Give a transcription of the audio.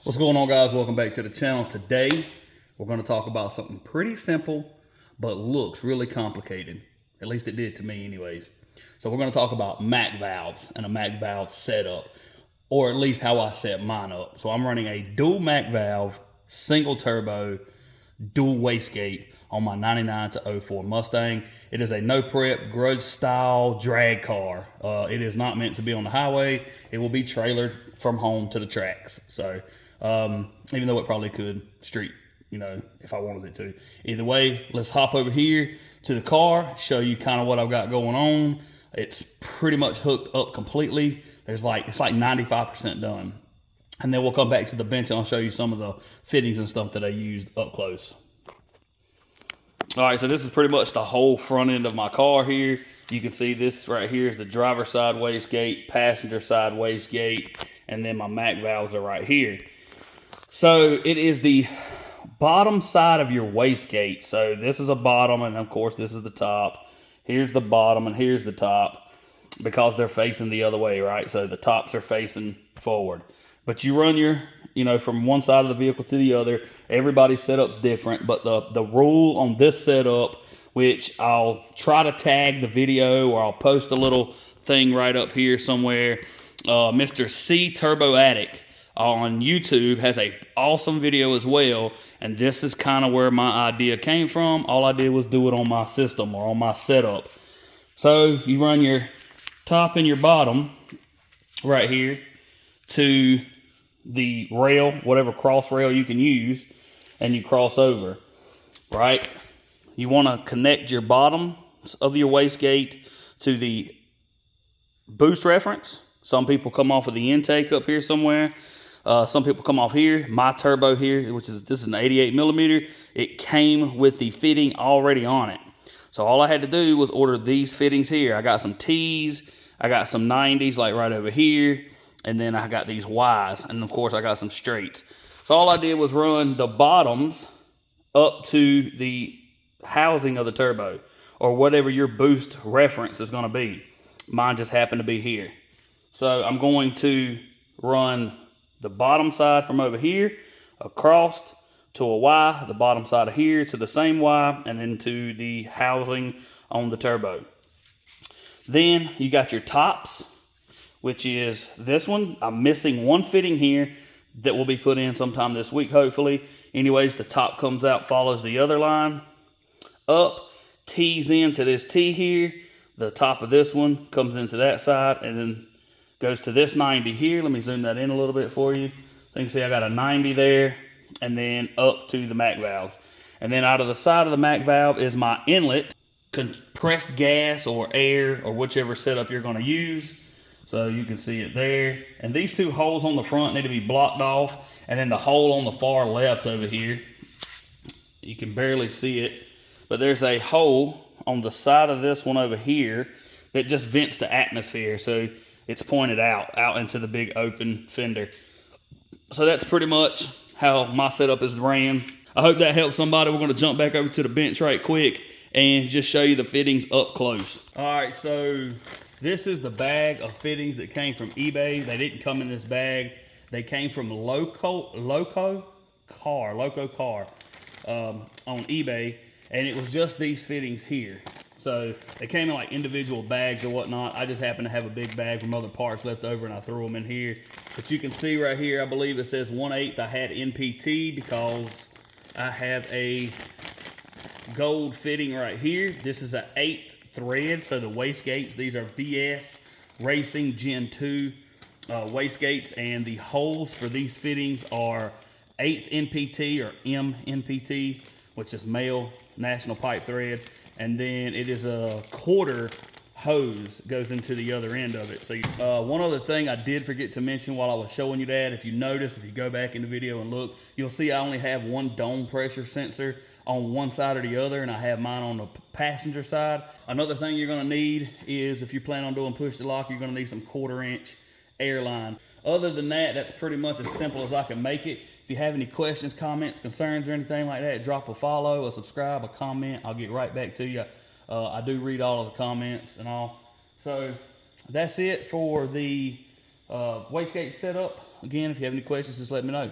What's going on, guys? Welcome back to the channel. Today we're going to talk about something pretty simple but looks really complicated. At least it did to me anyways. So we're going to talk about Mac valves and a Mac valve setup, or at least how I set mine up. So I'm running a dual Mac valve, single turbo, dual wastegate on my 99 to 04 Mustang. It is a no prep grudge style drag car. It is not meant to be on the highway. It will be trailered from home to the tracks. So even though it probably could street, if I wanted it to. Either way, let's hop over here to the car, show you kind of what I've got going on. It's pretty much hooked up completely. It's like 95% done. And then we'll come back to the bench and I'll show you some of the fittings and stuff that I used up close. All right, so this is pretty much the whole front end of my car here. You can see this right here is the driver's side wastegate, passenger side wastegate, and then my Mac valves are right here. So it is the bottom side of your wastegate. So this is a bottom, and of course this is the top. Here's the bottom and here's the top, because they're facing the other way, right? So the tops are facing forward. But you run your, from one side of the vehicle to the other. Everybody's setup's different, but the rule on this setup, which I'll try to tag the video or I'll post a little thing right up here somewhere. Mr. C Turbo Attic on YouTube has a awesome video as well, and this is kind of where my idea came from. All I did was do it on my system or on my setup. So you run your top and your bottom right here to the rail, whatever cross rail you can use, and you cross over, right? You want to connect your bottom of your wastegate to the boost reference. Some people come off of the intake up here somewhere. Some people come off here. My turbo here, this is an 88 millimeter. It came with the fitting already on it. So all I had to do was order these fittings here. I got some T's, I got some 90s like right over here, and then I got these Y's, and of course I got some straights. So all I did was run the bottoms up to the housing of the turbo, or whatever your boost reference is going to be. Mine just happened to be here. So I'm going to run the bottom side from over here across to a Y, the bottom side of here to the same Y, and then to the housing on the turbo. Then you got your tops, which is this one. I'm missing one fitting here that will be put in sometime this week, hopefully. Anyways, the top comes out, follows the other line up, tees into this T here. The top of this one comes into that side and then goes to this 90 here. Let me zoom that in a little bit for you. So you can see I got a 90 there, and then up to the Mac valves. And then out of the side of the Mac valve is my inlet, compressed gas or air or whichever setup you're going to use. So you can see it there. And these two holes on the front need to be blocked off. And then the hole on the far left over here, you can barely see it, but there's a hole on the side of this one over here that just vents the atmosphere. So it's pointed out into the big open fender. So that's pretty much how my setup is ran. I hope that helps somebody. We're going to jump back over to the bench right quick and just show you the fittings up close. All right, so this is the bag of fittings that came from eBay. They didn't come in this bag. They came from Loco Car on eBay, and it was just these fittings here. So they came in like individual bags or whatnot. I just happened to have a big bag from other parts left over, and I threw them in here. But you can see right here, I believe it says 1/8. I had NPT because I have a gold fitting right here. This is an 8th thread, so the wastegates, these are VS Racing Gen 2 wastegates, and the holes for these fittings are 8th NPT or MNPT, which is male national pipe thread. And then it is a 1/4 hose goes into the other end of it. So one other thing I did forget to mention while I was showing you that, if you notice, if you go back in the video and look, you'll see I only have one dome pressure sensor on one side or the other, and I have mine on the passenger side. Another thing you're gonna need is, if you plan on doing push to lock, you're gonna need some 1/4 inch air line. Other than that, that's pretty much as simple as I can make it. If you have any questions, comments, concerns, or anything like that, drop a follow, a subscribe, a comment. I'll get right back to you. I do read all of the comments and all. So that's it for the wastegate setup. Again, if you have any questions, just let me know.